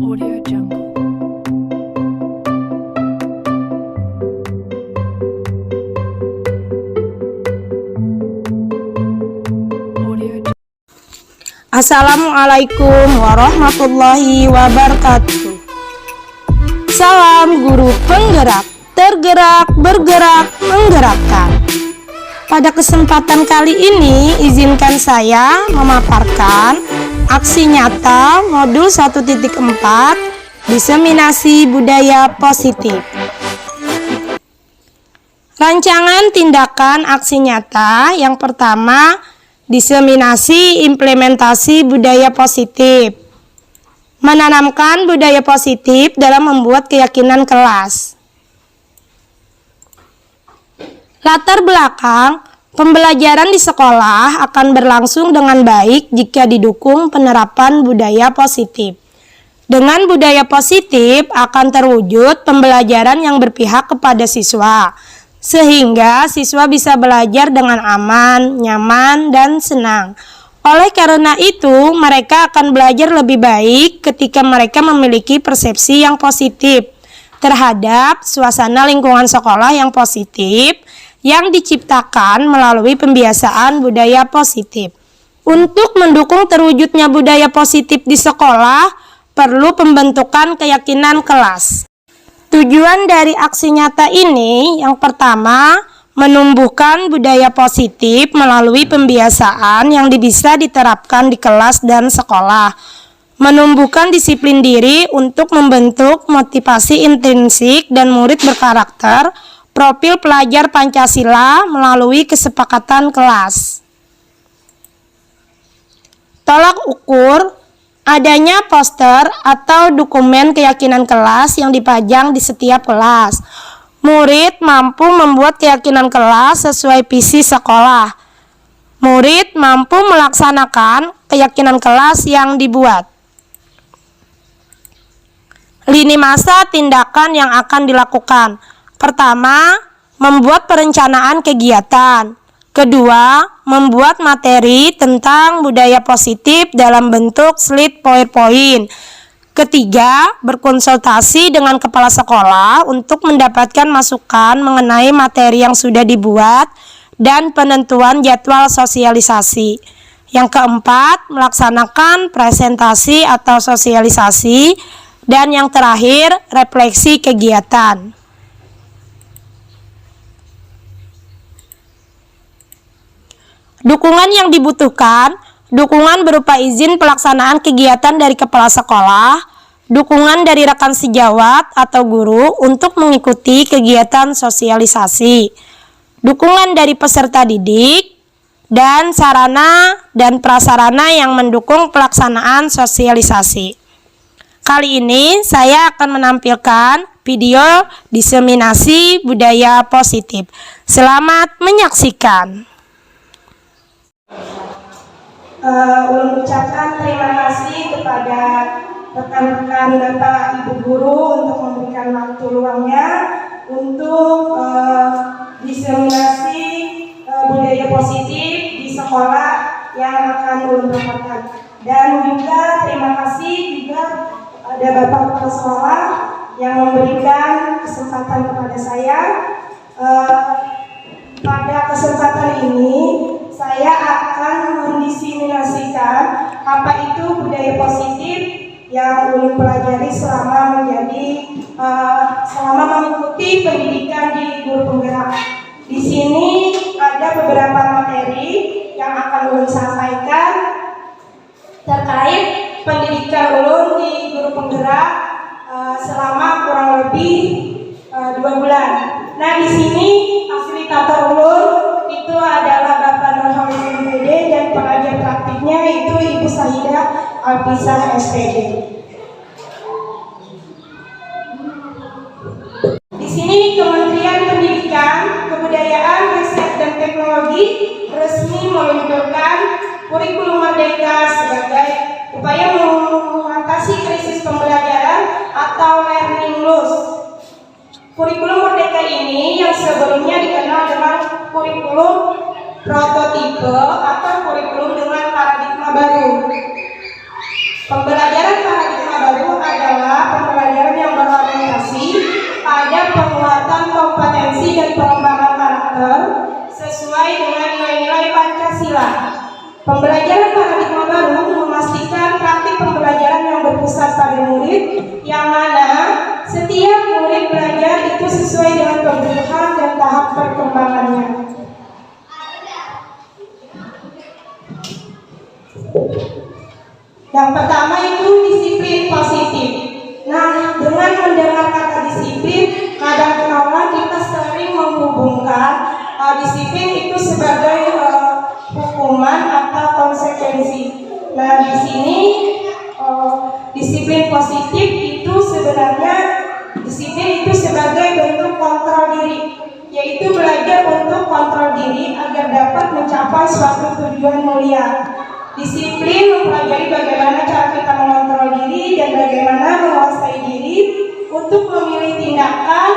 Audio Jungle. Assalamualaikum warahmatullahi wabarakatuh. Salam guru penggerak, tergerak, bergerak, menggerakkan. Pada kesempatan kali ini, izinkan saya memaparkan aksi nyata modul 1.4 diseminasi budaya positif. Rancangan tindakan aksi nyata yang pertama, diseminasi implementasi budaya positif. Menanamkan budaya positif dalam membuat keyakinan kelas. Latar belakang, pembelajaran di sekolah akan berlangsung dengan baik jika didukung penerapan budaya positif. Dengan budaya positif akan terwujud pembelajaran yang berpihak kepada siswa, sehingga siswa bisa belajar dengan aman, nyaman, dan senang. Oleh karena itu, mereka akan belajar lebih baik ketika mereka memiliki persepsi yang positif terhadap suasana lingkungan sekolah yang positif yang diciptakan melalui pembiasaan budaya positif. Untuk mendukung terwujudnya budaya positif di sekolah, perlu pembentukan keyakinan kelas. Tujuan dari aksi nyata ini yang pertama, menumbuhkan budaya positif melalui pembiasaan yang bisa diterapkan di kelas dan sekolah. Menumbuhkan disiplin diri untuk membentuk motivasi intrinsik dan murid berkarakter, profil pelajar Pancasila melalui kesepakatan kelas. Tolak ukur, adanya poster atau dokumen keyakinan kelas yang dipajang di setiap kelas. Murid mampu membuat keyakinan kelas sesuai visi sekolah. Murid mampu melaksanakan keyakinan kelas yang dibuat. Lini masa tindakan yang akan dilakukan. Pertama, membuat perencanaan kegiatan. Kedua, membuat materi tentang budaya positif dalam bentuk slide PowerPoint. Ketiga, berkonsultasi dengan kepala sekolah untuk mendapatkan masukan mengenai materi yang sudah dibuat dan penentuan jadwal sosialisasi. Yang keempat, melaksanakan presentasi atau sosialisasi. Dan yang terakhir, refleksi kegiatan. Dukungan yang dibutuhkan, dukungan berupa izin pelaksanaan kegiatan dari kepala sekolah, dukungan dari rekan sejawat atau guru untuk mengikuti kegiatan sosialisasi, dukungan dari peserta didik, dan sarana dan prasarana yang mendukung pelaksanaan sosialisasi. Kali ini saya akan menampilkan video diseminasi budaya positif. Selamat menyaksikan. Ulun ucapkan terima kasih kepada rekan-rekan Bapak Ibu Guru untuk memberikan waktu luangnya untuk diseminasi budaya positif di sekolah yang akan ulun dapatkan. Dan juga terima kasih juga ada Bapak Kepala Sekolah yang memberikan kesempatan kepada saya. Pada kesempatan ini saya akan mendiseminasikan apa itu budaya positif yang ulun pelajari selama mengikuti pendidikan di guru penggerak. Di sini ada beberapa materi yang akan ulun sampaikan terkait pendidikan ulun di guru penggerak selama kurang lebih 2 bulan. Nah, di sini fasilitator ulun itu adalah Bapak Nurholis MPD dan pengajar praktiknya itu Ibu Sahidah Alpisah SPD. Di sini Kementerian Pendidikan, Kebudayaan, Riset dan Teknologi resmi meluncurkan kurikulum merdeka sebagai upaya mengatasi krisis pembelajaran atau learning loss. Kurikulum merdeka ini yang sebelumnya dikenal dengan kurikulum prototipe atau kurikulum dengan paradigma baru. Pembelajaran paradigma baru adalah Pembelajaran paradigma baru memastikan praktik pembelajaran yang berpusat pada murid, yang mana setiap murid belajar itu sesuai dengan kebutuhan dan tahap perkembangannya. Yang pertama itu disiplin positif. Nah, dengan mendengar kata disiplin, kadang-kadang kita sering menghubungkan disiplin itu sebagai hukuman atau konsekuensi. Nah, di sini disiplin positif itu sebenarnya disiplin itu sebagai bentuk kontrol diri, yaitu belajar untuk kontrol diri agar dapat mencapai suatu tujuan mulia. Disiplin mempelajari bagaimana cara kita mengontrol diri dan bagaimana menguasai diri untuk memilih tindakan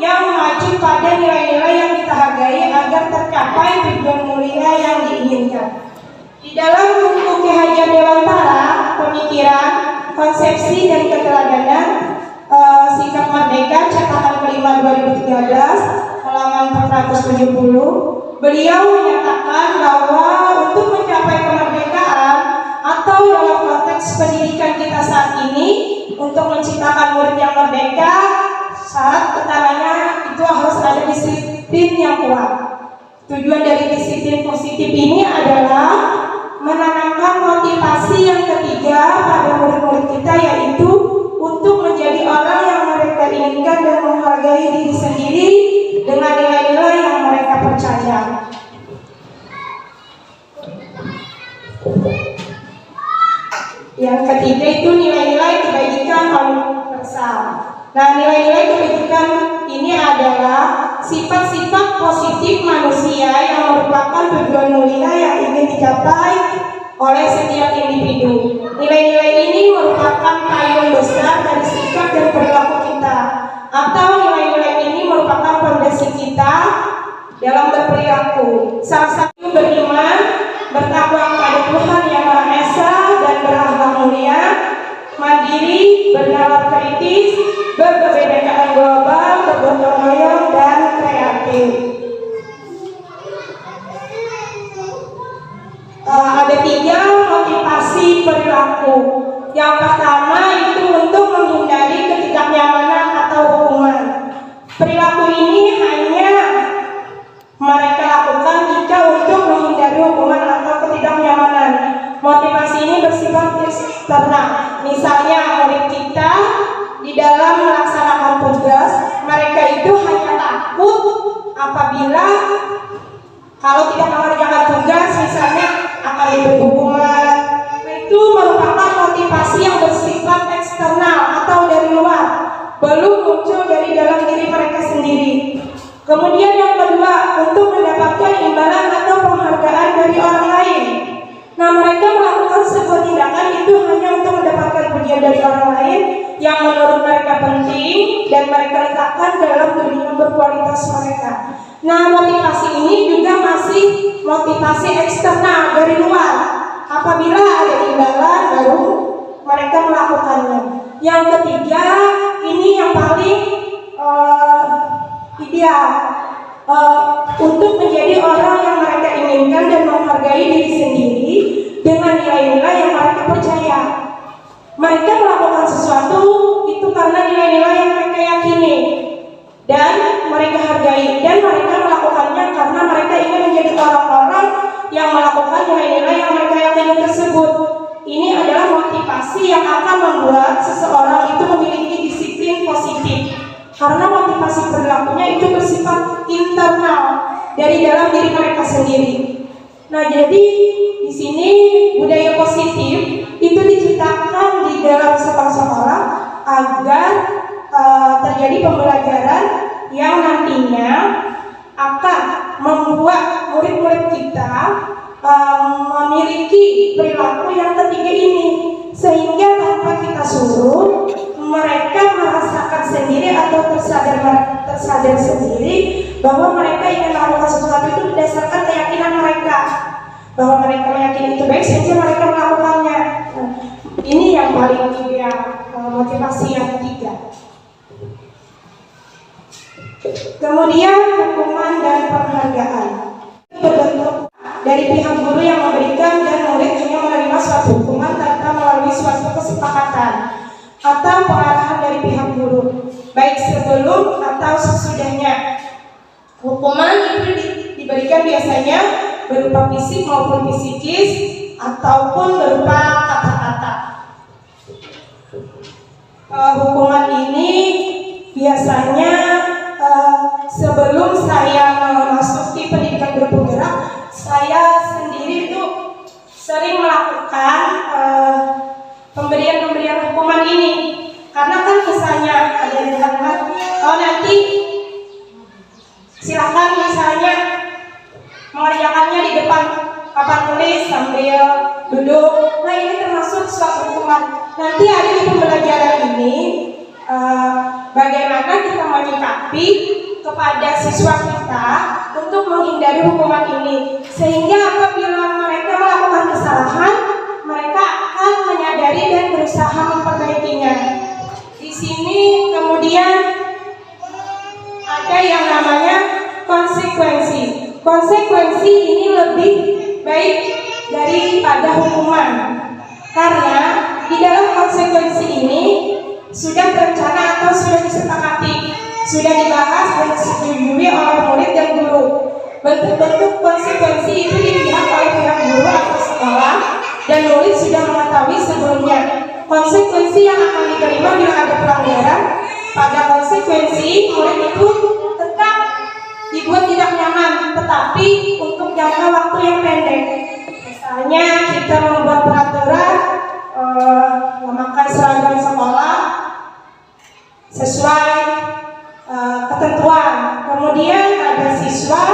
yang mengacu pada nilai-nilai yang kita hargai agar tercapai tujuan mulia yang diinginkan. Di dalam buku Ki Hajar Dewantara, Pemikiran, Konsepsi dan Keteladanan, Sikap Merdeka, cetakan kelima 2013, halaman 470, beliau menyatakan bahwa untuk mencapai kemerdekaan atau dalam konteks pendidikan kita saat ini, untuk menciptakan murid yang merdeka, syarat utamanya itu harus ada disiplin yang kuat. Tujuan dari disiplin positif ini adalah menanamkan motivasi yang ketiga pada murid-murid kita, yaitu untuk menjadi orang yang mereka inginkan dan menghargai diri sendiri dengan nilai-nilai yang mereka percaya. Yang ketiga itu nilai-nilai kebajikan universal. Nah, nilai-nilai kebajikan ini adalah sifat-sifat positif manusia yang merupakan tujuan mulia yang ingin dicapai oleh setiap individu. Nilai-nilai ini merupakan payung besar dari sikap dan perilaku kita, atau nilai-nilai ini merupakan fondasi kita dalam berperilaku. Salah satu beriman, bertakwa kepada Tuhan Yang Maha Esa dan berakhlak mulia, mandiri, bernalar kritis, berkebinekaan global, bergotong royong, dan kreatif. Ada 3 motivasi perilaku. Yang pertama itu untuk menghindari ketidaknyamanan atau hukuman. Perilaku ini hanya mereka lakukan jika untuk menghindari hukuman atau ketidaknyamanan. Motivasi ini bersifat eksternal. Misalnya murid kita di dalam melaksanakan tugas, mereka itu hanya takut apabila kalau tidak mengerjakan tugas misalnya akan diberi hukuman. Itu merupakan motivasi yang bersifat eksternal atau dari luar, belum muncul dari dalam diri mereka sendiri. Kemudian yang kedua, untuk mendapatkan imbalan atau penghargaan dari orang lain. Nah, mereka melakukan sebuah tindakan itu hanya untuk mendapatkan pujian dari orang lain yang menurut mereka penting dan mereka letakkan dalam dunia berkualitas mereka. Nah, motivasi ini juga masih motivasi eksternal dari luar. Apabila ada imbalan, baru mereka melakukannya. Yang ketiga, ini yang paling ideal, untuk menjadi orang yang mereka inginkan dan menghargai diri sendiri dengan nilai-nilai yang mereka percaya. Mereka melakukan sesuatu itu karena nilai-nilai yang mereka yakini dan mereka hargai, dan mereka melakukannya karena mereka ingin menjadi orang-orang yang melakukan nilai-nilai yang mereka yakini tersebut. Ini adalah motivasi yang akan membuat seseorang itu memiliki disiplin positif, karena motivasi perilakunya itu bersifat internal dari dalam diri mereka sendiri. Nah, jadi di sini budaya positif itu diciptakan di dalam sekolah-sekolah agar terjadi pembelajaran yang nantinya akan membuat murid-murid kita memiliki perilaku yang ketiga ini, sehingga tanpa kita suruh mereka merasakan sendiri atau tersadar sendiri bahwa mereka ingin melakukan sesuatu itu berdasarkan keyakinan mereka, bahwa mereka meyakini itu baik sehingga mereka melakukannya. Ini yang paling ideal, motivasi yang ketiga. Kemudian hukuman dan penghargaan berbentuk dari pihak guru yang memberikan dan murid hanya menerima suatu hukuman tanpa melalui suatu kesepakatan atau pengarahan dari pihak guru, baik sebelum atau sesudahnya. Hukuman itu diberikan biasanya berupa fisik maupun psikis ataupun berupa kata-kata. Hukuman ini biasanya sebelum saya memasuki pendidikan guru penggerak, saya sendiri itu sering melakukan pemberian hukuman ini, karena kan misalnya ada yang bilang, oh nanti silakan misalnya mengerjakannya di depan papan tulis sambil duduk. Nah, ini termasuk suatu hukuman. Nanti ada di pembelajaran ini bagaimana kita menyikapi kepada siswa kita untuk menghindari hukuman ini, sehingga apabila mereka melakukan kesalahan, mereka akan menyadari dan berusaha memperbaikinya. Di sini kemudian ada yang namanya konsekuensi. Konsekuensi ini lebih baik daripada hukuman, karena di dalam konsekuensi ini sudah berencana atau sudah disepakati, sudah dibahas dan disetujui oleh murid dan guru. Bentuk-bentuk konsekuensi itu dilihat oleh pihak guru atau sekolah, dan murid sudah mengetahui sebelumnya konsekuensi yang akan diterima bila ada pelanggaran. Pada konsekuensi, murid itu tetap dibuat tidak nyaman, tetapi untuk jangka waktu yang pendek. Misalnya kita membuat peraturan memakai seragam sekolah sesuai ketentuan. Kemudian ada siswa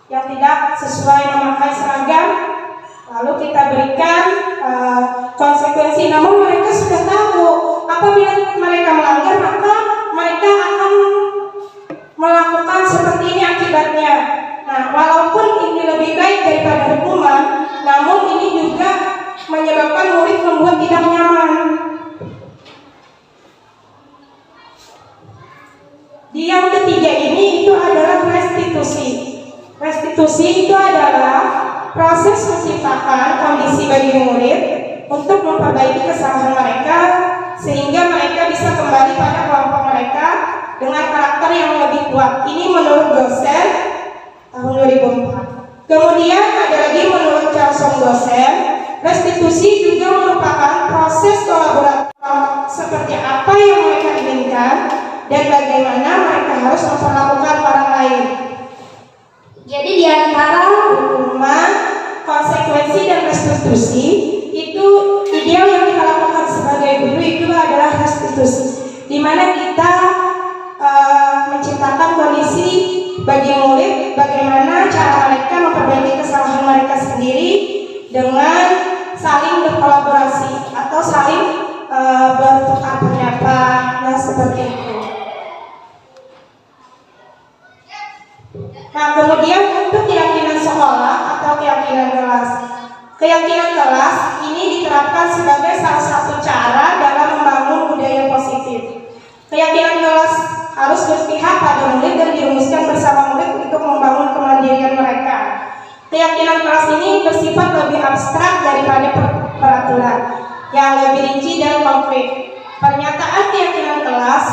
yang tidak sesuai memakai seragam, lalu kita berikan konsekuensi. Namun mereka sudah tahu apabila mereka melanggar, maka mereka akan melakukan seperti ini akibatnya. Nah, walaupun ini lebih baik daripada hukuman, namun ini juga menyebabkan murid membuat tidak nyaman. Di yang ketiga ini itu adalah restitusi. Restitusi itu adalah proses menciptakan kondisi bagi murid untuk memperbaiki kesalahan mereka, sehingga mereka bisa kembali pada kelompok mereka dengan karakter yang lebih kuat. Ini menurut dosen tahun 2004. Kemudian ada lagi menurut Charles dosen, restitusi juga merupakan proses kolaboratif seperti apa yang mereka inginkan dan bagaimana mereka harus memperlakukan orang lain. Jadi di antara hukuman, konsekuensi dan restitusi, itu ideal yang kita lakukan sebagai guru itu adalah restitusi, di mana kita menciptakan kondisi bagi murid bagaimana cara mereka memperbaiki kesalahan mereka sendiri dengan saling berkolaborasi atau saling bertukar pendapat. Nah, seperti itu. Nah, kemudian untuk keyakinan sekolah atau keyakinan kelas. Keyakinan kelas ini diterapkan sebagai salah satu cara dalam membangun budaya positif. Keyakinan kelas harus berpihak pada murid dan dirumuskan bersama murid untuk membangun kemandirian mereka. Keyakinan kelas ini bersifat lebih abstrak daripada peraturan, yang lebih rinci dan konkret. Pernyataan keyakinan kelas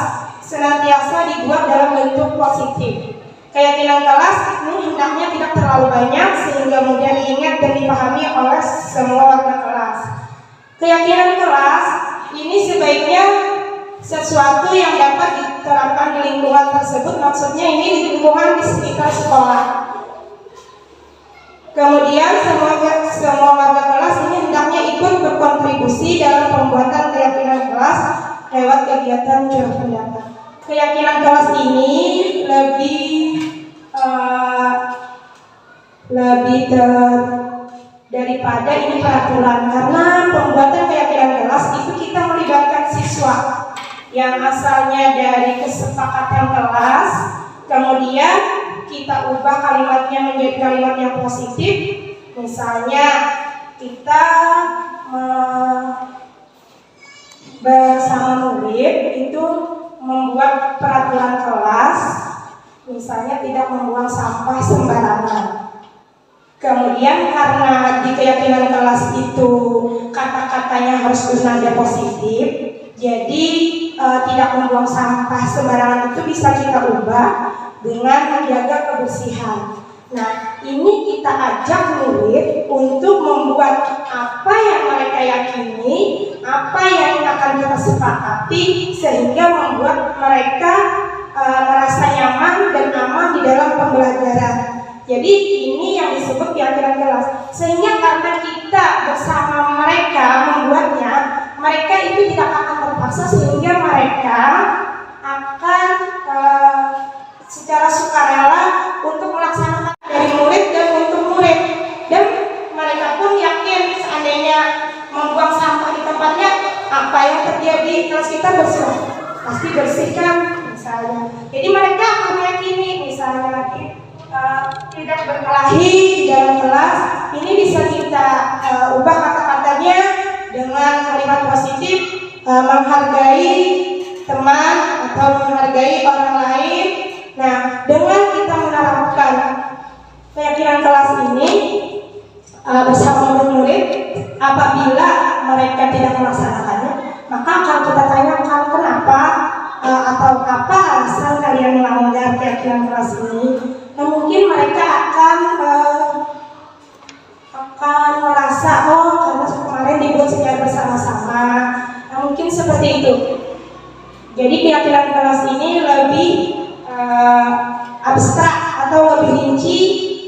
senantiasa dibuat dalam bentuk positif. Keyakinan kelas ini hendaknya tidak terlalu banyak sehingga mudah diingat dan dipahami oleh semua warga kelas. Keyakinan kelas ini sebaiknya sesuatu yang dapat diterapkan di lingkungan tersebut, maksudnya ini di lingkungan di sekitar sekolah. Kemudian semua warga kelas ini hendaknya ikut berkontribusi dalam pembuatan keyakinan kelas lewat kegiatan curah pendapat. Keyakinan kelas ini daripada ini peraturan, karena pembuatan keyakinan kelas itu kita melibatkan siswa yang asalnya dari kesepakatan kelas, kemudian kita ubah kalimatnya menjadi kalimat yang positif. Misalnya kita bersama murid itu membuat peraturan kelas, misalnya tidak membuang sampah sembarangan. Kemudian Kemudian karena di keyakinan kelas itu kata-katanya harus bernada positif, jadi tidak membuang sampah sembarangan itu bisa kita ubah dengan menjaga kebersihan. Nah, ini kita ajak murid untuk membuat apa yang mereka yakini, apa yang akan kita sepakati, sehingga membuat mereka merasa nyaman dan aman di dalam pembelajaran. Jadi ini yang disebut keyakinan kelas. Sehingga karena kita bersama mereka membuatnya, mereka itu tidak akan terpaksa, sehingga mereka akan secara sukarela untuk melaksanakan dari murid dan untuk murid. Dan mereka pun yakin seandainya membuang sampah di tempatnya, apa yang terjadi kelas kita bersih, pasti bersihkan misalnya. Jadi mereka akan meyakini misalnya tidak berkelahi di dalam kelas. Ini bisa kita ubah kata-katanya dengan kalimat positif, menghargai teman atau menghargai orang lain. Nah, dengan kita menerapkan keyakinan kelas ini bersama murid-murid, apabila mereka tidak melaksanakannya, maka akan kita tanyakan kenapa atau apa alasan kalian melanggar keyakinan kelas ini. Nah, mungkin mereka akan merasa, oh karena kemarin dibuat secara bersama-sama. Nah, mungkin seperti itu. Jadi keyakinan kelas ini lebih abstrak atau lebih rinci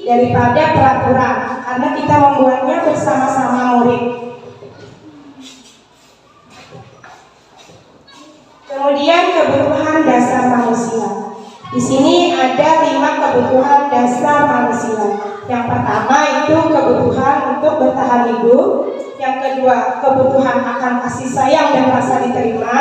daripada peraturan, karena kita membuatnya bersama-sama murid. Kemudian kebutuhan dasar manusia. Di sini ada 5 kebutuhan dasar manusia. Yang pertama itu kebutuhan untuk bertahan hidup. Yang kedua, kebutuhan akan kasih sayang dan rasa diterima.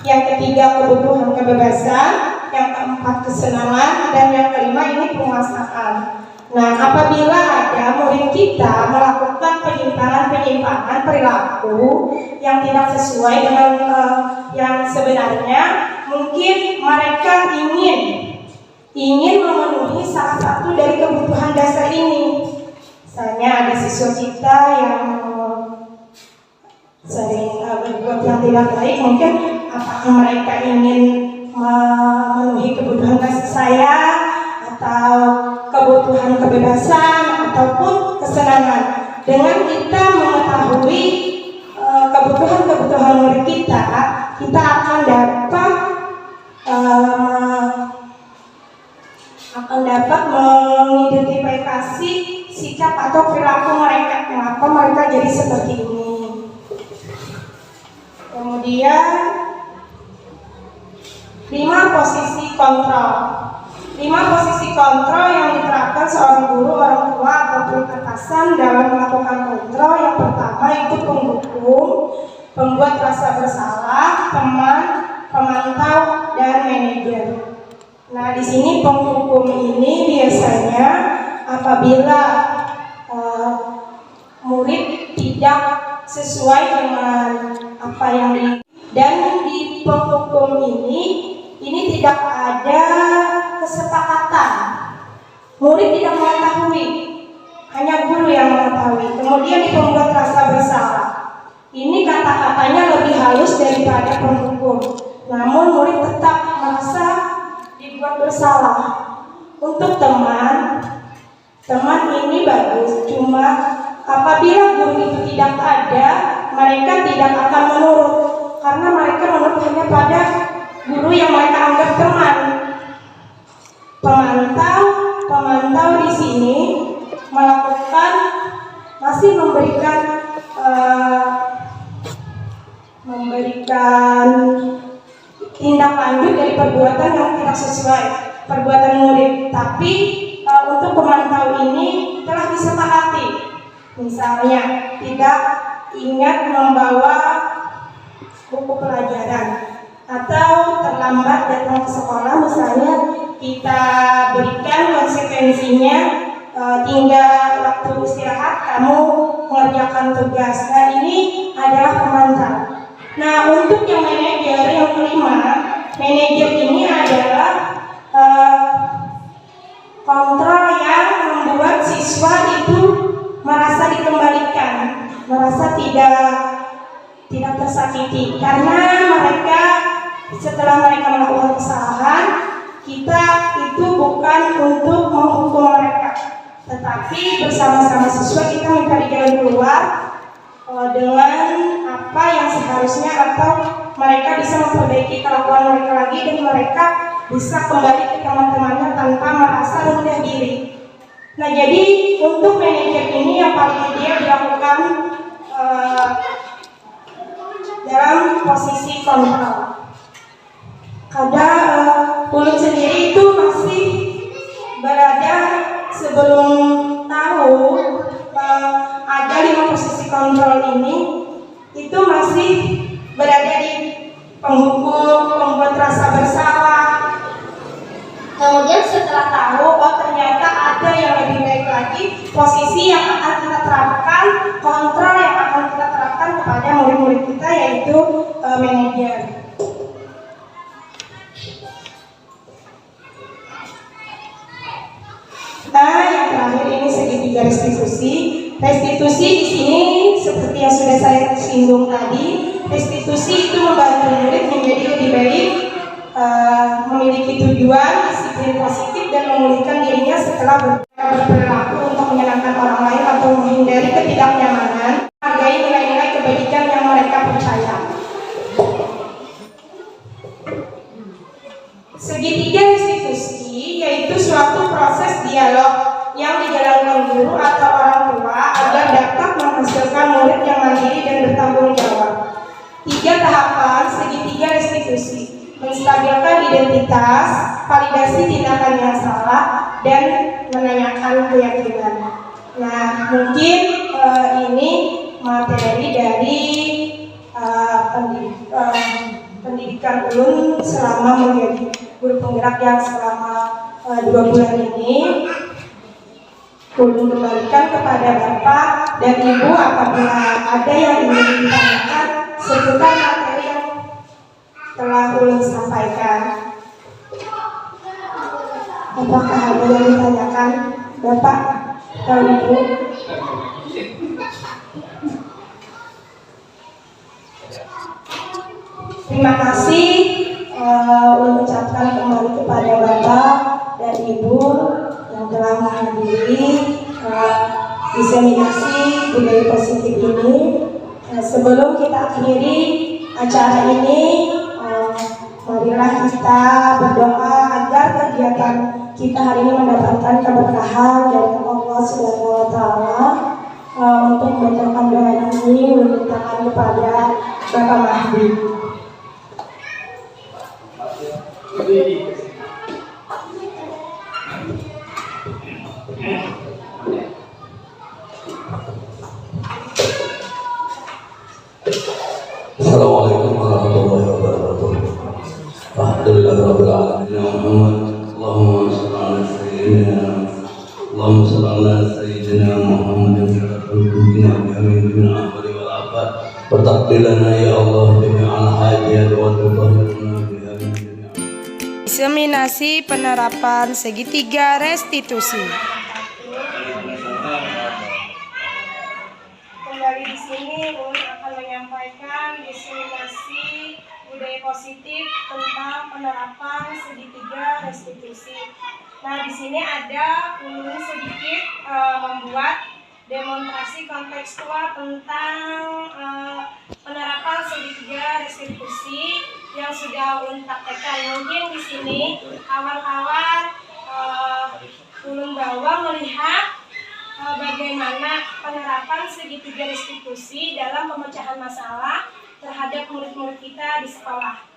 Yang ketiga, kebutuhan kebebasan. Yang keempat, kesenangan. Dan yang kelima ini penguasaan. Nah, apabila ada murid kita melakukan penyimpangan perilaku yang tidak sesuai dengan yang sebenarnya, mungkin mereka ingin memenuhi salah satu dari kebutuhan dasar ini. Misalnya ada siswa kita yang sering berbuat yang tidak baik, mungkin apakah mereka ingin memenuhi kebutuhan kasih sayang atau kebutuhan kebebasan ataupun kesenangan. Dengan kita mengetahui kebutuhan murid kita akan dapat mengidentifikasi sikap atau perilaku mereka, mengapa mereka jadi seperti ini. Kemudian 5 posisi kontrol. 5 posisi kontrol yang diterapkan seorang guru, orang tua, ataupun atasan dalam melakukan kontrol. Yang pertama itu penghukum, pembuat rasa bersalah, teman, pemantau, dan manajer. Nah, di sini penghukum ini biasanya apabila murid tidak sesuai dengan apa yang dan di penghukum ini tidak ada kesepakatan. Murid tidak mengetahui, hanya guru yang mengetahui. Kemudian di pembuat rasa bersalah, ini kata-katanya lebih halus daripada penghukum. Namun murid tetap merasa dibuat bersalah. Untuk teman ini bagus, cuma apabila guru itu tidak ada, mereka tidak akan menurut, karena mereka menurut hanya pada guru yang mereka anggap teman. Pemantau di sini masih memberikan tindak lanjut dari perbuatan yang tidak sesuai perbuatan murid. Tapi untuk pemantau ini telah disepakati, misalnya tidak ingat membawa buku pelajaran atau terlambat datang ke sekolah, misalnya kita berikan konsekuensinya, tinggal waktu istirahat kamu mengerjakan tugas. Nah, ini adalah pemantau. Nah, untuk yang manajer yang kelima, manajer ini adalah kontrol yang membuat siswa itu pasti, karena mereka setelah mereka melakukan kesalahan, kita itu bukan untuk menghukum mereka, tetapi bersama-sama siswa kita mencari jalan keluar dengan apa yang seharusnya, atau mereka bisa memperbaiki kelakuan mereka lagi dan mereka bisa kembali ke teman-temannya tanpa merasa rendah diri. Nah, jadi untuk manajer ini yang paling ideal dilakukan dalam posisi kontrol. Kadang Ulun sendiri itu masih berada sebelum tahu ada 5 posisi kontrol ini, itu masih berada di penghukum, pembuat rasa bersalah. Kemudian setelah tahu, oh ternyata ada yang lebih baik lagi, posisi yang akan kita terapkan, kontrol yang akan kita terapkan kepada murid-murid kita, yaitu manajer. Nah, yang terakhir ini segitiga restitusi. Restitusi di sini seperti yang sudah saya singgung tadi, restitusi itu membantu murid menjadi lebih baik, memiliki tujuan, disiplin positif, dan memulihkan dirinya setelah berperilaku untuk menyenangkan orang lain atau menghindari ketidaknyamanan, menghargai nilai-nilai kebajikan yang mereka percaya. Segitiga restitusi yaitu suatu proses dialog yang dijalankan guru atau orang tua agar dapat menghasilkan murid yang mandiri dan bertanggung jawab. 3 tahapan segitiga restitusi: menstabilkan identitas, validasi tindakan yang salah, dan menanyakan keyakinan. Nah, mungkin ini materi dari pendidikan Ulun selama menjadi guru penggerak yang selama 2 bulan ini. Ulun kembalikan kepada Bapak dan Ibu apabila ada yang ingin ditanyakan seputar materi yang telah Ulun sampaikan. Apakah ada yang ditanyakan Bapak atau Ibu? Terima kasih. Ulun ucapkan kembali kepada Bapak dan Ibu yang telah menghadiri diseminasi budaya positif ini. Sebelum kita akhiri acara ini, marilah kita berdoa agar kegiatan kita hari ini mendapatkan keberkahan dari Allah Subhanahu wa Ta'ala. Untuk membacakan doa ini, memintakan kepada Bapak Mahdi. Assalamualaikum warahmatullahi wabarakatuh. Alhamdulillahirabbil alamin. Allahumma shalli ala sayyidina Allahumma shalli ala sayyidina Muhammadin wa ala alihi wa afat. Bertakbirana ya Allah jami'al hajat wa tudahhirna biha min jami'al. Diseminasi penerapan segitiga restitusi. Kembali di sini Ulun akan menyampaikan diseminasi budaya positif tentang penerapan segitiga restitusi. Nah, di sini ada Ulun sedikit membuat demonstrasi kontekstual tentang penerapan segitiga restitusi yang sudah Ulun praktekkan. Mungkin di sini kawan-kawan Ulun bawa melihat bagaimana penerapan segitiga restitusi dalam pemecahan masalah terhadap murid-murid kita di sekolah.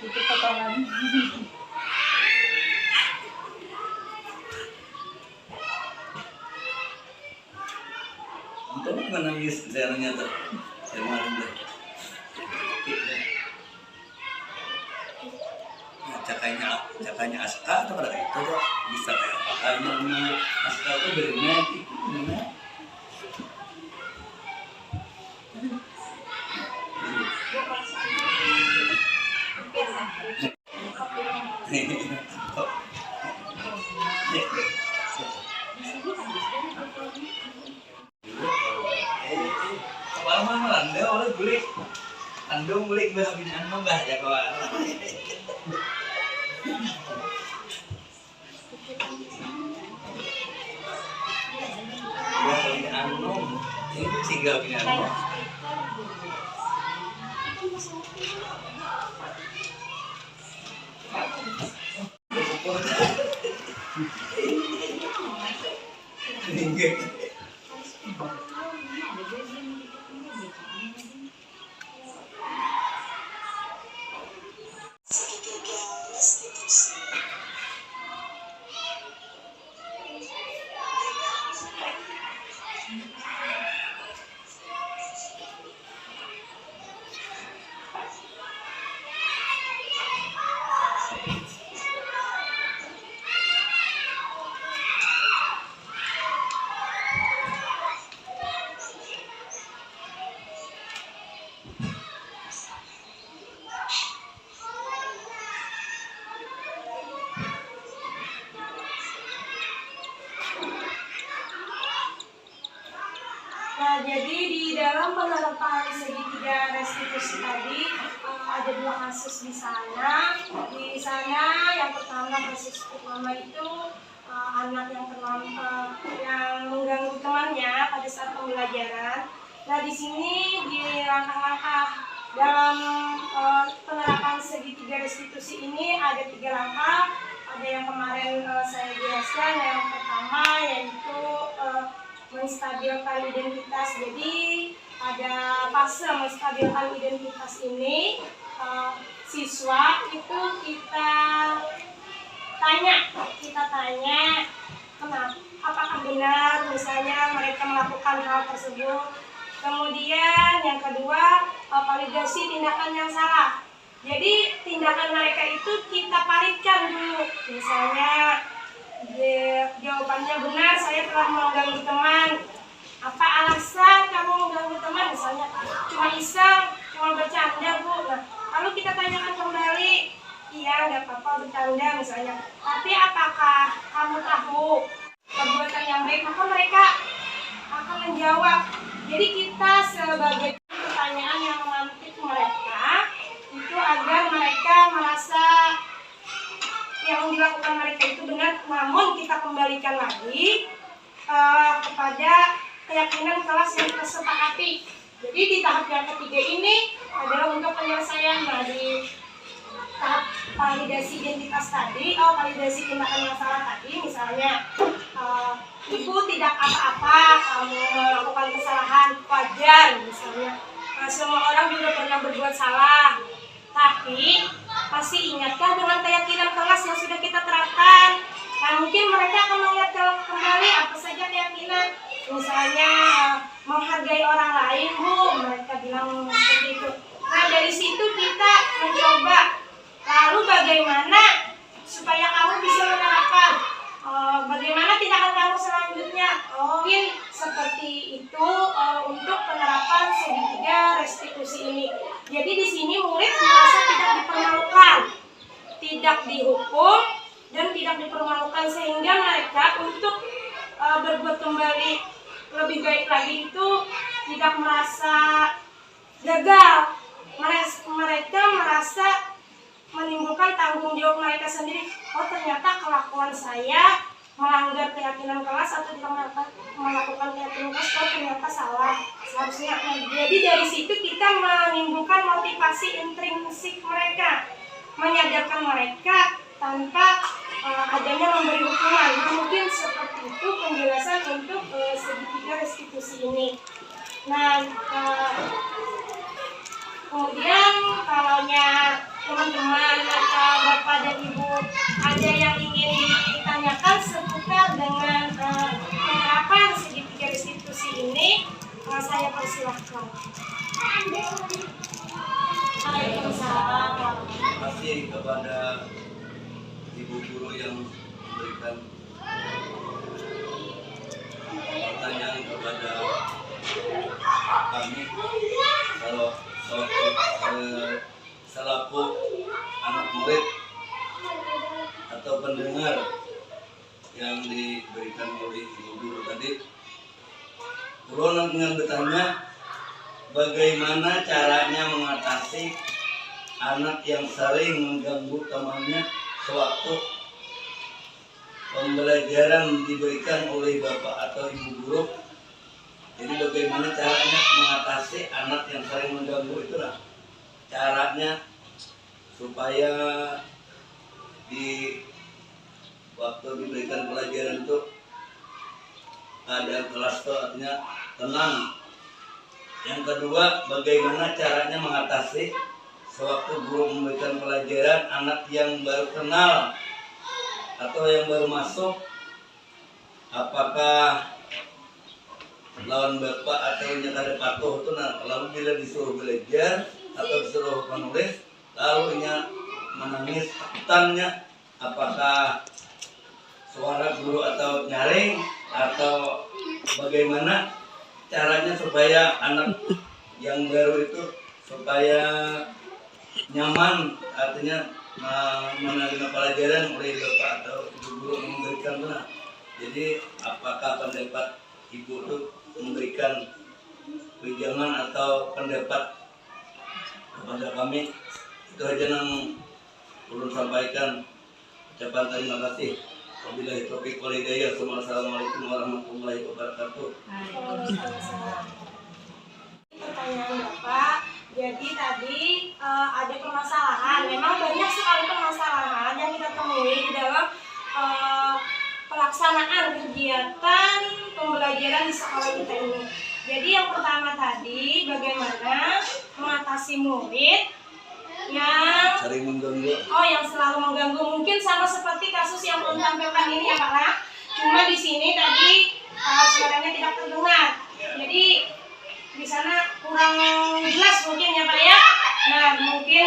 Itu potongan. Kamu menangis sebenarnya tuh. Saya malam deh. Cakanya Aska atau pada itu tuh bisa kayak apa? Karena Aska tuh berinya gimana? Kemarin mah landau oleh gulik, andung gulik berhabis andung dah ya kawan. Berhabis andung, ini singgah begini andung. Nah, jadi di dalam penerapan segitiga restitusi tadi ada dua kasus di sana. Di sana yang pertama kasus pertama itu anak yang mengganggu temannya pada saat pembelajaran. Nah, di sini di langkah-langkah dalam penerapan segitiga restitusi ini ada 3 langkah. Ada yang kemarin saya jelaskan. Yang pertama yaitu menstabilkan identitas. Jadi ada fase menstabilkan identitas ini, siswa itu kita tanya kenapa, apakah benar misalnya mereka melakukan hal tersebut. Kemudian yang kedua, validasi tindakan yang salah. Jadi tindakan mereka itu kita paritkan dulu. Misalnya jawabannya benar, saya telah mengganggu teman. Apa alasan kamu mengganggu teman? Misalnya cuma iseng, cuma bercanda bu. Nah, lalu kita tanyakan kembali, iya nggak apa-apa bercanda misalnya. Tapi apakah kamu tahu perbuatan yang baik? Maka mereka akan menjawab. Jadi kita sebagai pertanyaan yang memantik mereka itu agar mereka merasa yang dilakukan mereka itu benar, namun kita kembalikan lagi kepada keyakinan kelas yang kita sepakati. Jadi di tahap yang ketiga ini adalah untuk penyelesaian dari tahap validasi identitas tadi, validasi tindakan yang salah tadi. Misalnya ibu tidak apa-apa, kamu melakukan kesalahan, wajar misalnya. Semua orang juga pernah berbuat salah, tapi masih ingatkah dengan keyakinan kelas yang sudah kita terapkan? Nah, mungkin mereka akan melihat kembali apa saja keyakinan. Misalnya menghargai orang lain, bu, mereka bilang seperti itu. Nah, dari situ kita mencoba. Lalu bagaimana supaya kamu bisa menerapkan? Bagaimana tindakan kamu selanjutnya? Mungkin seperti itu untuk penerapan segitiga restitusi ini. Jadi di sini murid merasa tidak dipermalukan, tidak dihukum, dan tidak dipermalukan, sehingga mereka untuk berbuat kembali lebih baik lagi itu tidak merasa gagal. Mereka merasa menimbulkan tanggung jawab mereka sendiri. Oh, ternyata kelakuan saya melanggar keyakinan kelas atau tidak melakukan keyakinan kelas, oh ternyata salah seharusnya. Jadi dari situ kita menimbulkan motivasi intrinsik mereka, menyadarkan mereka tanpa adanya memberi hukuman. Nah, mungkin seperti itu penjelasan untuk segitiga restitusi ini. Nah, kemudian kalaunya teman-teman atau bapak dan ibu ada yang ingin ditanyakan seputar dengan penerapan segitiga restitusi ini, saya persilahkan. Waalaikumsalam. Terima kasih kepada ibu guru yang memberikan pertanyaan kepada kami. Kalau selaku anak murid atau pendengar yang diberikan oleh ibu guru tadi, Ulun ingin bertanya, bagaimana caranya mengatasi anak yang sering mengganggu temannya sewaktu pembelajaran diberikan oleh bapak atau ibu guru? Jadi bagaimana caranya mengatasi anak yang sering mengganggu itu lah? Caranya supaya di waktu diberikan pelajaran itu ada kelas itu artinya tenang. Yang kedua, bagaimana caranya mengatasi sewaktu guru memberikan pelajaran anak yang baru kenal atau yang baru masuk, apakah lawan bapak atau nyata patuh itu, nah lalu bila disuruh belajar atau disuruh menulis lalu menangis takutannya, apakah suara guru atau nyaring atau bagaimana caranya supaya anak yang baru itu supaya nyaman, artinya menerima pelajaran oleh bapak atau ibu guru memberikan benar. Jadi apakah pendapat ibu itu memberikan pinjaman atau pendapat kepada kami? Itu aja yang perlu sampaikan. Ucapan terima kasih. Wabillahi taufiq wal hidayah. Assalamualaikum warahmatullahi wabarakatuh. Pertanyaan Bapak, jadi tadi ada permasalahan. Memang banyak sekali permasalahan yang kita temui di dalam pelaksanaan kegiatan pembelajaran di sekolah kita ini. Jadi yang pertama tadi, bagaimana mengatasi murid yang sering mengganggu. yang selalu mengganggu, mungkin sama seperti kasus yang belum tampilkan ini ya Pak ya. Cuma di sini tadi suaranya tidak terdengar. Jadi di sana kurang jelas mungkin ya Pak ya. Nah, mungkin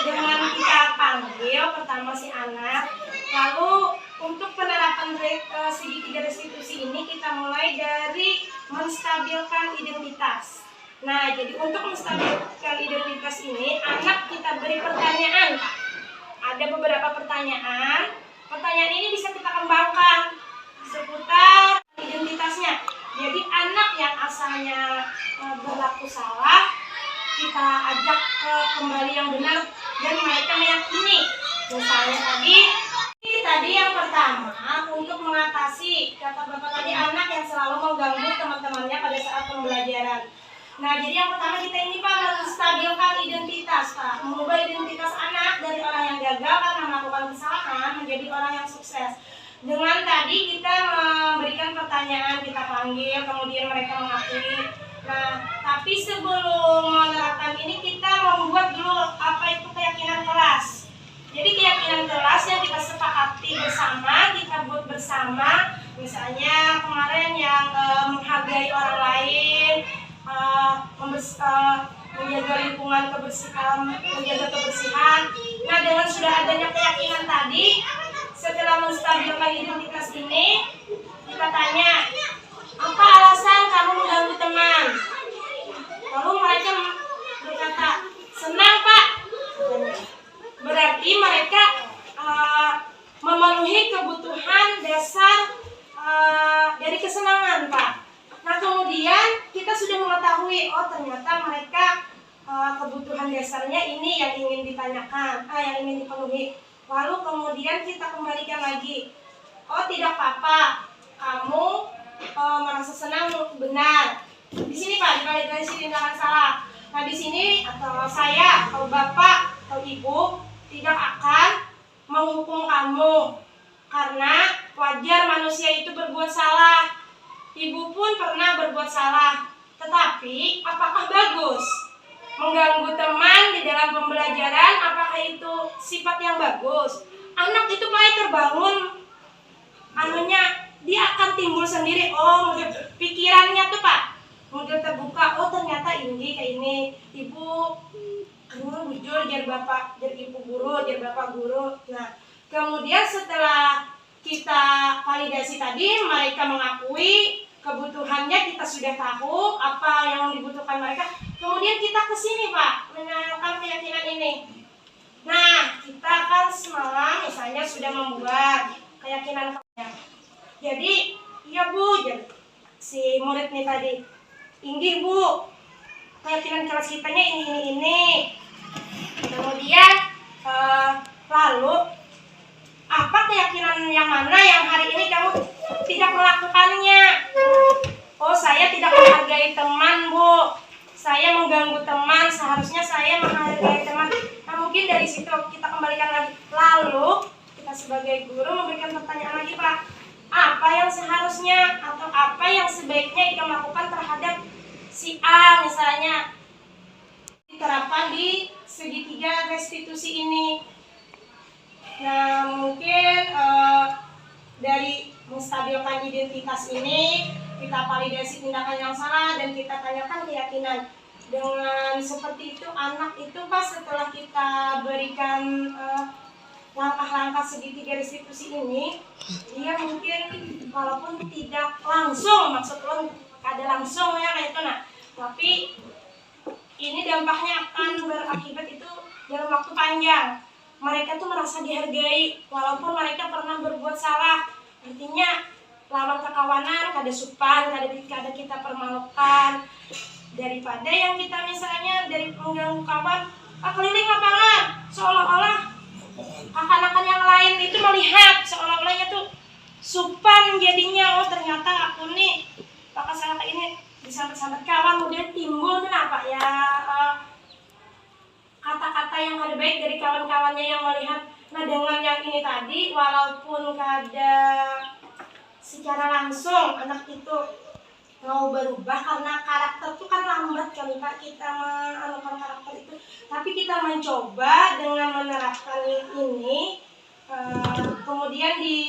dengan kita panggil pertama si anak, lalu untuk penerapan segitiga restitusi ini kita mulai dari menstabilkan identitas. Nah, jadi untuk menstabilkan identitas ini, anak kita beri pertanyaan, Pak. Ada beberapa pertanyaan. Pertanyaan ini bisa kita kembangkan seputar identitasnya. Jadi anak yang asalnya berlaku salah, kita ajak ke kembali yang benar dan mereka meyakini. Misalnya tadi yang pertama, untuk mengatasi kata Bapak tadi anak yang selalu mengganggu teman-temannya pada saat pembelajaran. Nah, jadi yang pertama kita ini Pak menstabilkan identitas Pak, mengubah identitas anak dari orang yang gagal karena melakukan kesalahan menjadi orang yang sukses. Dengan tadi kita memberikan pertanyaan, kita panggil, kemudian mereka mengakui. Nah, tapi sebelum menerapkan ini kita membuat dulu apa itu keyakinan kelas. Jadi keyakinan kelas yang kita sepakati bersama, kita buat bersama. Misalnya kemarin yang menghargai orang lain, menjaga lingkungan menjaga kebersihan. Nah, dengan sudah adanya keyakinan tadi, setelah menstabilkan identitas ini, kita tanya, apa alasan kamu mengganggu teman? Lalu mereka berkata, senang Pak. Berarti mereka memenuhi kebutuhan dasar dari kesenangan Pak. Nah, kemudian kita sudah oh ternyata mereka kebutuhan dasarnya ini yang ingin ditanyakan, yang ingin dipenuhi. Lalu kemudian kita kembalikan lagi, oh tidak apa-apa, kamu merasa senang, benar. Di sini Pak, divalidasi tindakan salah. Nah di sini atau saya, atau bapak, atau ibu tidak akan menghukum kamu karena wajar manusia itu berbuat salah. Ibu pun pernah berbuat salah. Tetapi apakah bagus mengganggu teman di dalam pembelajaran? Apakah itu sifat yang bagus? Anak itu mulai terbangun dia akan timbul sendiri. Oh, pikirannya tuh Pak model terbuka. Oh ternyata ini kayak ini. Ibu guru jujur, jar bapak, jar ibu guru, jar bapak guru. Nah kemudian setelah kita validasi tadi, mereka mengakui kebutuhannya, kita sudah tahu apa yang dibutuhkan mereka. Kemudian kita ke sini Pak, menanyakan keyakinan ini. Nah, kita kan semalam misalnya sudah membuat keyakinan. Jadi, iya Bu, si murid nih tadi, Inggi Bu, keyakinan kelas kitanya ini. Kemudian, lalu apa keyakinan yang mana yang hari ini kamu tidak melakukannya? Oh, saya tidak menghargai teman Bu, saya mengganggu teman, seharusnya saya menghargai teman. Nah mungkin dari situ kita kembalikan lagi. Lalu kita sebagai guru memberikan pertanyaan lagi Pak, apa yang seharusnya atau apa yang sebaiknya kita lakukan terhadap si A misalnya, diterapkan di segitiga restitusi ini. Nah mungkin dari menstabilkan identitas ini, kita validasi tindakan yang salah dan kita tanyakan keyakinan. Dengan seperti itu anak itu pas setelah kita berikan langkah-langkah segitiga restitusi ini, dia mungkin walaupun tidak langsung, maksud lo ada langsung ya kayak itu, nah tapi ini dampaknya akan berakibat itu dalam waktu panjang. Mereka tuh merasa dihargai walaupun mereka pernah berbuat salah. Artinya lawan kekawanan, kada supan, kada kita permalukan, daripada yang kita misalnya dari mengganggu kawan, keliling lapangan seolah-olah akan-akan yang lain itu melihat seolah-olahnya tuh supan jadinya. Oh ternyata aku nih bakal salah kayak ini, disambat-sambat kawan, kemudian timbul kenapa ya kata-kata yang kada baik dari kawan-kawannya yang melihat. Nah dengan yang ini tadi, walaupun kada secara langsung anak itu mau berubah karena karakter itu kan lambat kan Pak kita menganukan karakter itu, tapi kita mencoba dengan menerapkan ini, kemudian di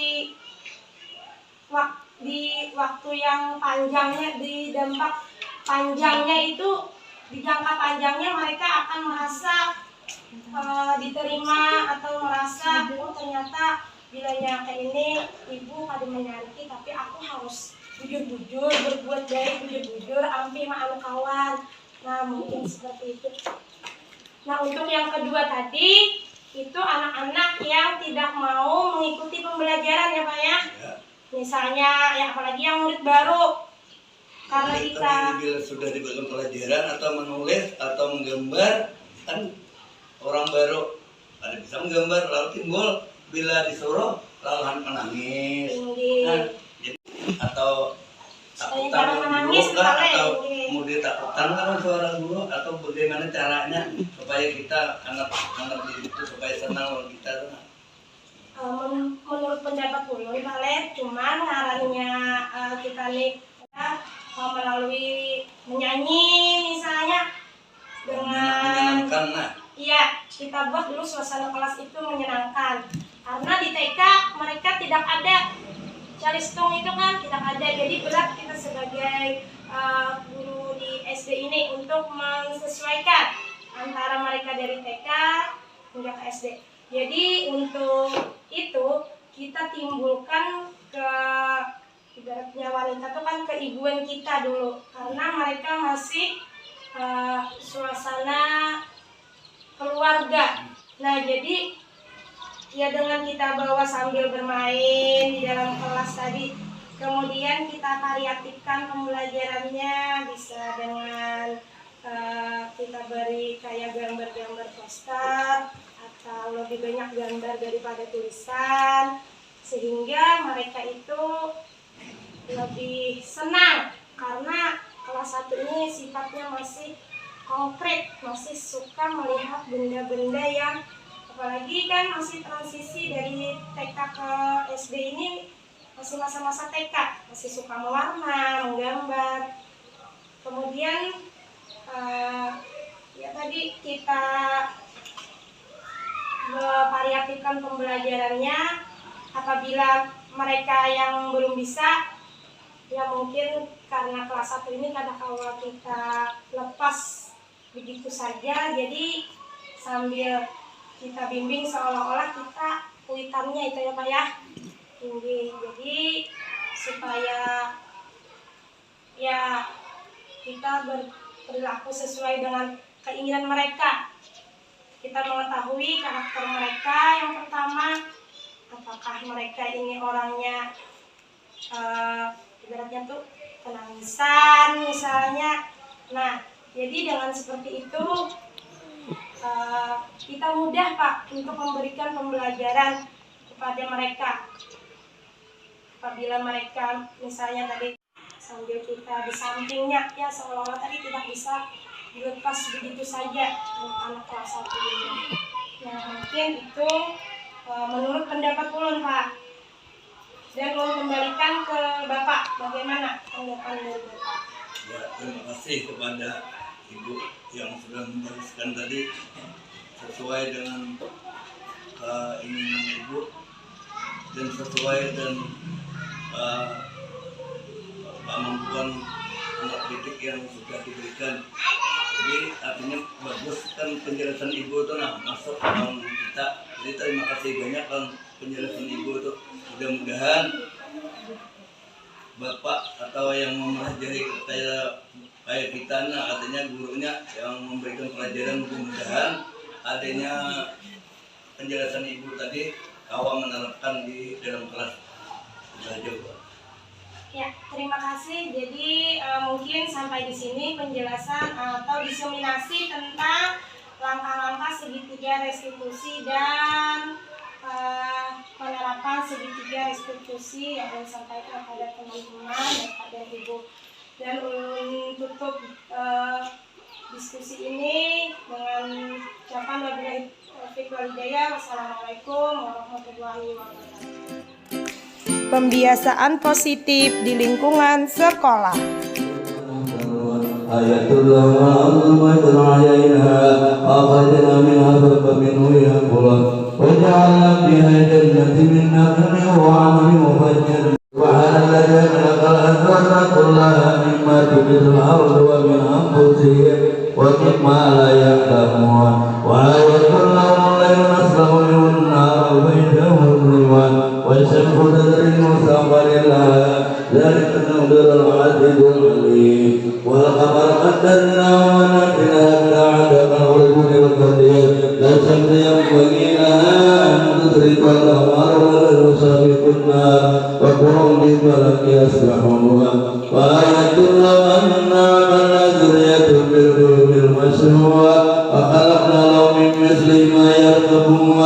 waktu yang panjangnya, di dampak panjangnya itu, di jangka panjangnya mereka akan merasa diterima atau merasa oh ternyata bilanya kayak ini ibu kada menyanti, tapi aku harus bujur-bujur, berbuat baik, bujur-bujur, ampi ma'anu kawan. Nah mungkin seperti itu. Nah untuk yang kedua tadi, itu anak-anak yang tidak mau mengikuti pembelajaran ya Pak ya. Misalnya ya apalagi yang murid baru. Karena kita bila sudah diberikan pelajaran atau menulis atau menggambar, kan orang baru ada bisa menggambar lalu timbul bila disuruh lalu menangis. Nah, atau takutan guru kah, atau kemudian takutan kan suara guru, atau bagaimana caranya supaya kita anak itu supaya senang kita. Menurut pendapat ulun Pak Led, cuman ngarannya kita nih melalui menyanyi misalnya dengan menyenangkan. Nah iya, kita buat dulu suasana kelas itu menyenangkan. Karena di TK mereka tidak ada calistung itu kan, tidak ada. Jadi berat kita sebagai guru di SD ini untuk menyesuaikan antara mereka dari TK hingga ke SD. Jadi untuk itu kita timbulkan ke ibaratnya wanita itu kan keibuan kita dulu, karena mereka masih suasana keluarga. Nah jadi ya dengan kita bawa sambil bermain di dalam kelas tadi, kemudian kita variatifkan pembelajarannya, bisa dengan kita beri kayak gambar-gambar poster atau lebih banyak gambar daripada tulisan, sehingga mereka itu lebih senang karena kelas 1 ini sifatnya masih konkret, masih suka melihat benda-benda yang, apalagi kan masih transisi dari TK ke SD ini, masih masa-masa TK, masih suka mewarna, menggambar. Kemudian ya tadi kita variatifkan pembelajarannya. Apabila mereka yang belum bisa, ya mungkin karena kelas 1 ini kadang-kala kita lepas begitu saja, jadi sambil kita bimbing seolah-olah kita kuitannya itu ya Pak ya, bimbing. Jadi supaya ya kita berperilaku sesuai dengan keinginan mereka. Kita mengetahui karakter mereka. Yang pertama, apakah mereka ini orangnya ibaratnya tuh penangisan misalnya. Nah, jadi dengan seperti itu kita mudah Pak untuk memberikan pembelajaran kepada mereka. Apabila mereka misalnya tadi sambil kita di sampingnya, ya seolah-olah tadi tidak bisa dilepas begitu saja anak kelas 1 ini. Ya mungkin itu menurut pendapat ulun Pak. Dan ulun kembalikan ke Bapak, bagaimana tanggapan dari Bapak? Ya, terima kasih kepada Ibu yang sudah menjelaskan tadi sesuai dengan keinginan Ibu dan sesuai dengan kemampuan anak didik yang sudah diberikan. Jadi artinya bagus kan penjelasan Ibu itu masuk ke kita. Jadi terima kasih banyak kan penjelasan Ibu itu. Mudah-mudahan Bapak atau yang mempelajari kayak kita, artinya gurunya yang memberikan pelajaran, mudah-mudahan adanya penjelasan Ibu tadi awal menerapkan di dalam kelas belajar. Ya, terima kasih. Jadi mungkin sampai di sini penjelasan atau diseminasi tentang langkah-langkah segitiga restitusi dan penerapan segitiga restitusi yang saya sampaikan kepada teman-teman dan kepada Ibu. Dan tutup diskusi ini dengan ucapan wabillahi taufiq wal hidayah. Wassalamualaikum warahmatullahi wabarakatuh. Pembiasaan positif di lingkungan sekolah. Ayatullah ma'alumatul alaina akhadna minha faminhu yaqulun waja'alna biha jannatin min nakhilin wa 'anabin mufajjal wa halallana al-anhara kullaha mimma tubitul ardu wa min anfusihim wa mimma la ya'lamun wa ayatullah la yunaslahu lin-nar bainahum liwan wa syamsu tadri mustaqbalillah ذلك تقدير العزيز العليم والقمر قدرناه ونحلها بالعدد والجود والقدير لا شمس ينبغي لها أن تدرك القمر ولا يسابق النار وكل بفلك يسبحون وآية له أنا عملنا ذرية بالقلوب المشروع وخلقنا له من مثل ما يركبون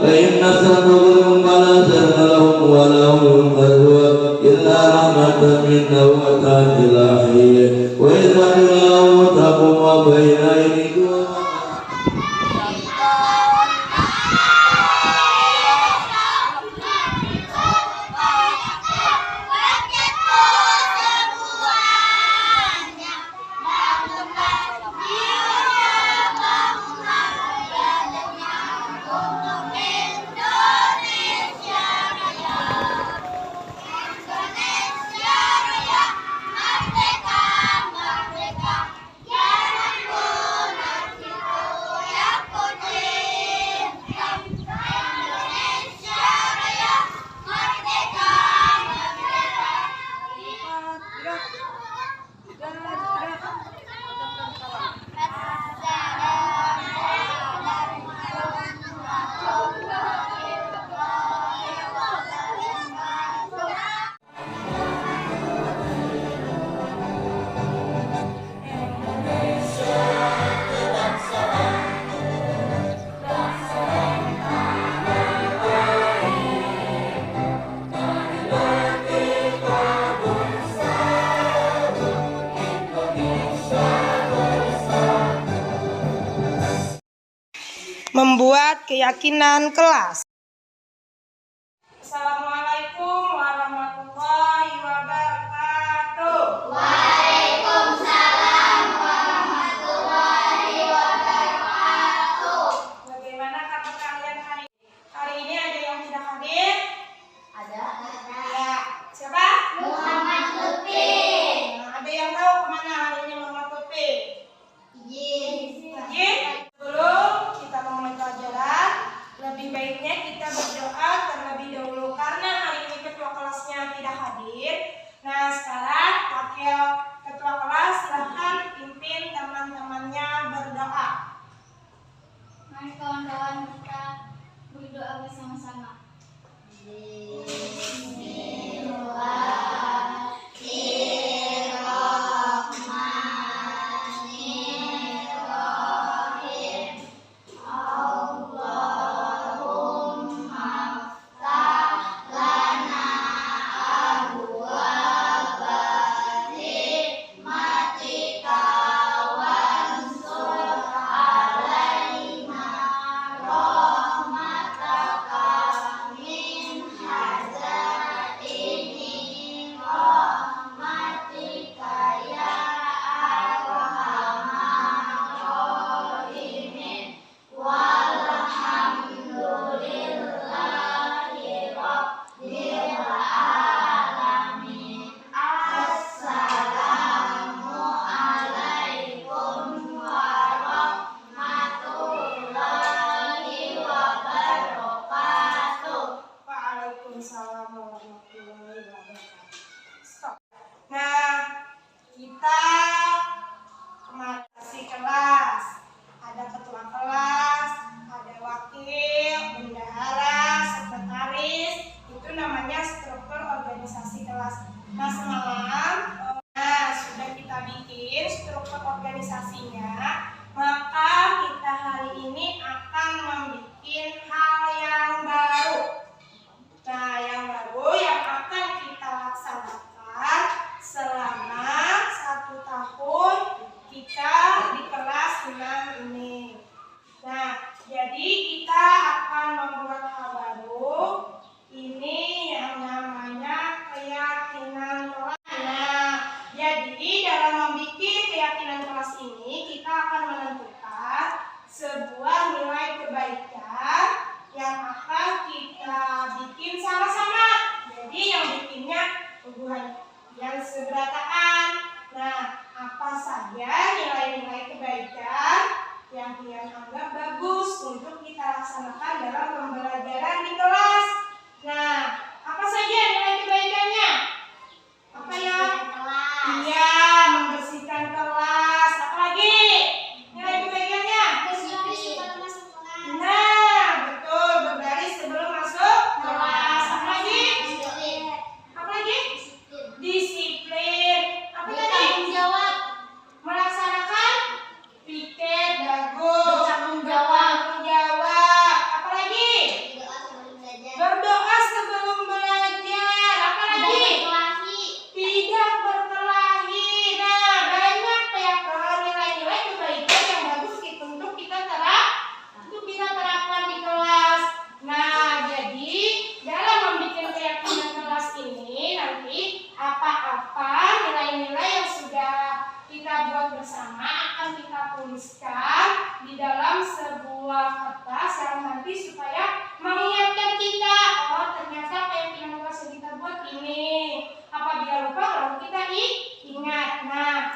فإن نسألهم فلا سر لهم ولا هم ينقذون إلا رحمة منا ومتاع إلى حين وإذ الله تقوم بين أيديكم membuat keyakinan kelas. Assalamualaikum warahmatullahi wabarakatuh. Waalaikumsalam warahmatullahi wabarakatuh. Bagaimana kabar kalian hari ini? Hari ini ada yang tidak hadir? Ada. Ya. Siapa? Muhammad Lutfi. Nah, ada yang tahu kemana hari ini Muhammad Lutfi? Izin. Sebelum kita memulai pelajaran, lebih baiknya kita berdoa terlebih dahulu karena hari ini ketua kelasnya tidak hadir. Nah, sekarang wakil ketua kelas silahkan pimpin teman-temannya berdoa. Mari kawan-kawan kita berdoa bersama-sama. Bismillahirrahmanirrahim. Allahumma ftah lana abwaaba hikmatika wansur alaina rahmataka min hazaini rahmatika ya arhamar rahimin. Walhamdulillahi rabbil alamin. Assalamu alaikum warahmatullahi wabarakatuh. Waalaikumsalam warahmatullahi wabarakatuh. Stop. Nah, kita kemarin kasih kelas. Ada ketua kelas, ada wakil, bendahara, sekretaris. Itu namanya struktur organisasi kelas. Nah, semalam sudah kita bikin struktur organisasinya. Maka kita hari ini akan membuat hal yang baru. Nah, yang baru yang akan kita laksanakan selama 1 tahun kita di kelas 6 ini. Nah, jadi kita akan membuat hal baru. Ini yang namanya keyakinan kelas. Nah, jadi dalam membuat keyakinan kelas ini kita akan menentukan sebuah nilai kebaikan yang akan kita bikin sama-sama. Jadi yang bikinnya hubungan yang seberataan. Nah, apa saja nilai-nilai kebaikan yang kalian anggap bagus untuk kita laksanakan dalam pembelajaran di kelas. Nah, apa saja nilai kebaikannya? Apa ya? Iya, membersihkan kelas. Apa lagi? Nilai kebaikannya? Nah, betul, berbaris sebelum masuk kelas. Apa lagi? Apa lagi? Disiplin. Apa tadi? Melaksanakan piket, bagus. Bertanggung jawab. Apa lagi? Berdoa sebelum belajar. Apa lagi? Tidak berkelahi. Nah, banyak ya nilai-nilai kebaikan yang bagus untuk kita terapkan di kelas. Nah, jadi dalam membuat keyakinan kelas ini nanti apa-apa nilai-nilai yang sudah kita buat bersama akan kita tuliskan di dalam sebuah kertas yang nanti supaya mengingatkan kita, oh ternyata keyakinan kelas yang kita buat ini. Apabila lupa lalu kita ingat. Nah,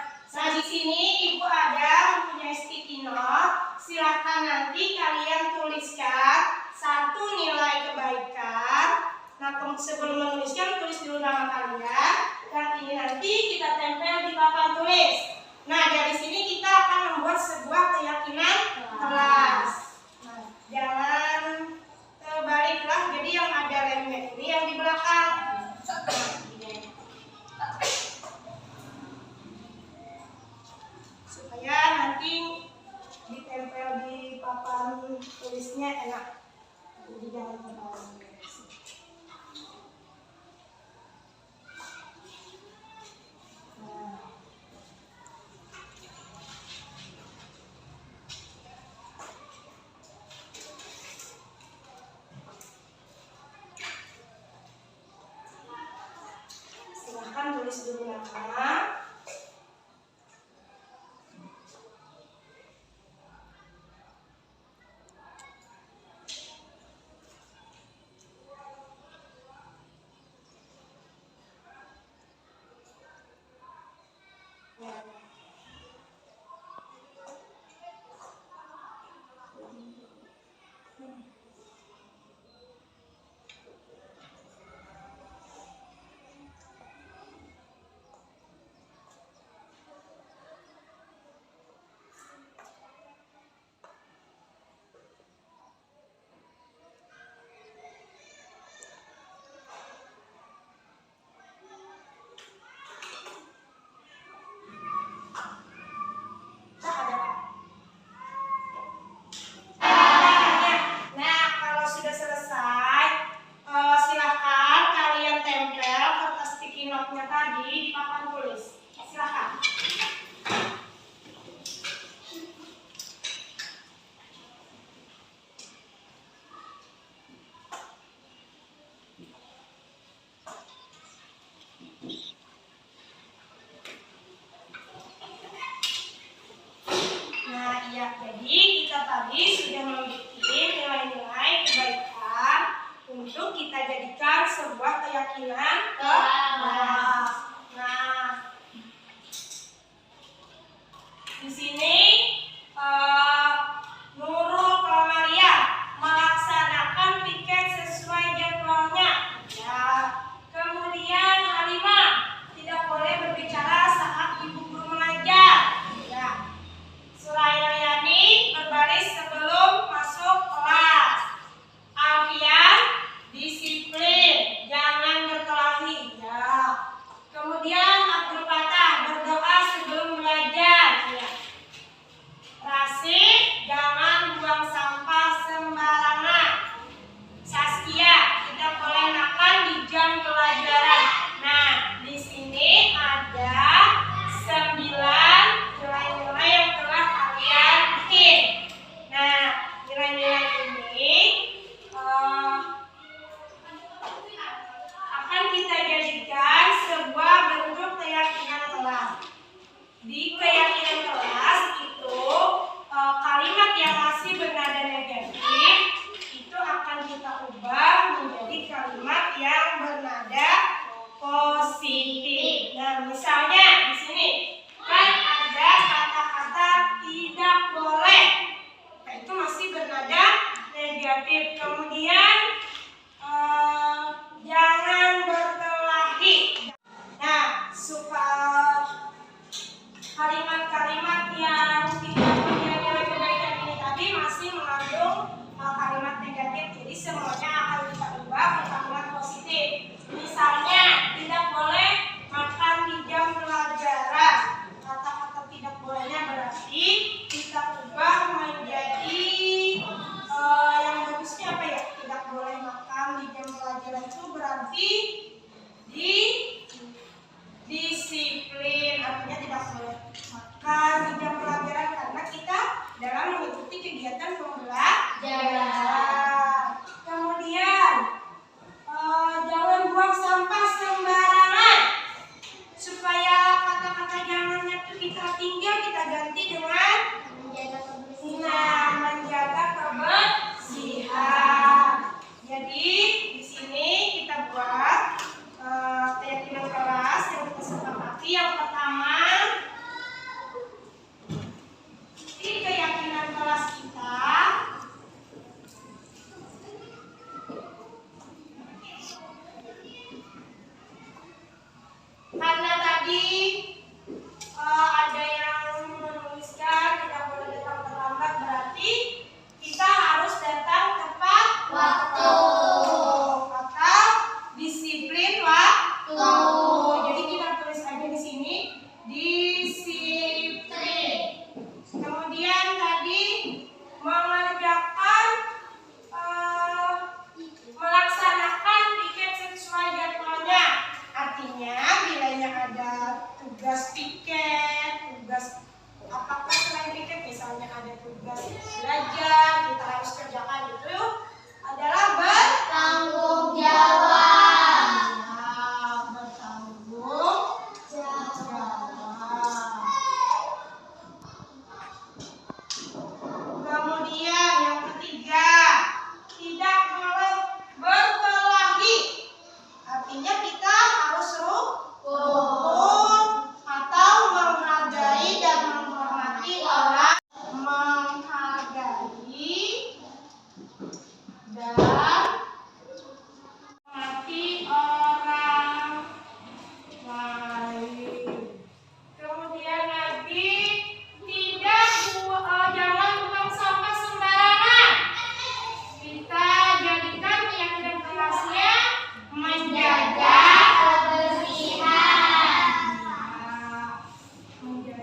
di sini Ibu ada mempunyai sticky note. Silakan nanti kalian tuliskan 1 nilai kebaikan. Nah, sebelum menuliskan tulis dulu nama kalian. Dan ini nanti kita tempel di papan tulis. Nah, dari sini kita akan membuat sebuah keyakinan kelas. Nah, jangan terbaliklah. Jadi yang ada lemnya ini yang di belakang. Supaya nanti ditempel di papan tulisnya enak. Jadi jangan terbalik. tulis dulu nama. Tadi di papan tulis. Silakan. Nah, iya. Jadi kita tadi sudah membuat nilai-nilai kebaikan untuk kita jadikan sebuah keyakinan kelas. Nah, di sini Nurul Kamaria melaksanakan piket sesuai jadwalnya. Ya. Kemudian Halimah tidak boleh berbicara saat ibu guru mengajar. Ya. Surayani berbaris sebelum masuk kelas. Alfian disiplin, jangan berkelahi. Ya. Kemudian Abdul Fatah berdoa sebelum belajar. Ya. Rasid jangan buang sampah sembarangan. Saskia tidak boleh makan di jam pelajaran. Nah, di sini ada 9 nilai-nilai yang telah kalian bikin. Nah, nilai-nilai ini akan kita jadikan sebuah bentuk keyakinan kelas. Di keyakinan kelas itu kalimat yang masih bernada negatif itu akan kita ubah menjadi kalimat yang bernada positif. Nah, misalnya di sini kan ada kata-kata tidak boleh. Nah, itu masih bernada negatif. Kemudian jangan berkelahi. Nah, supaya kalimat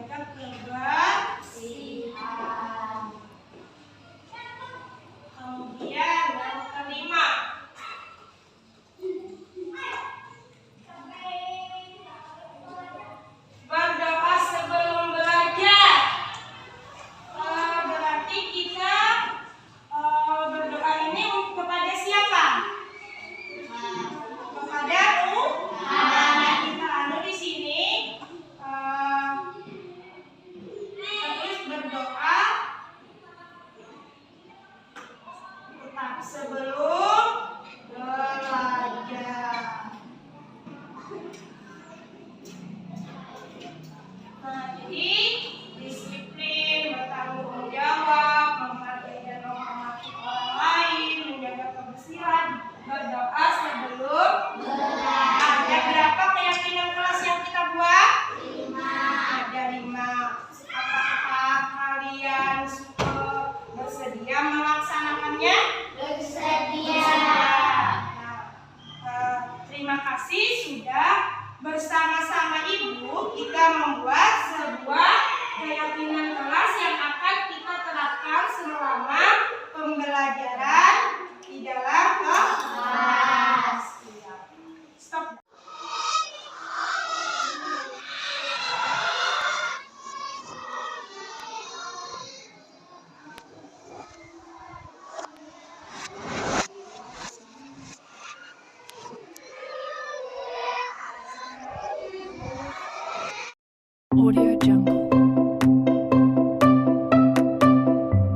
menjaga kebersihan. Kemudian yang kelima, berdoa sebelum belajar. Berarti kita berdoa ini kepada siapa? Kepada Tuhan. Kita di sini terus berdoa tetap sebelum belajar. Nah, jadi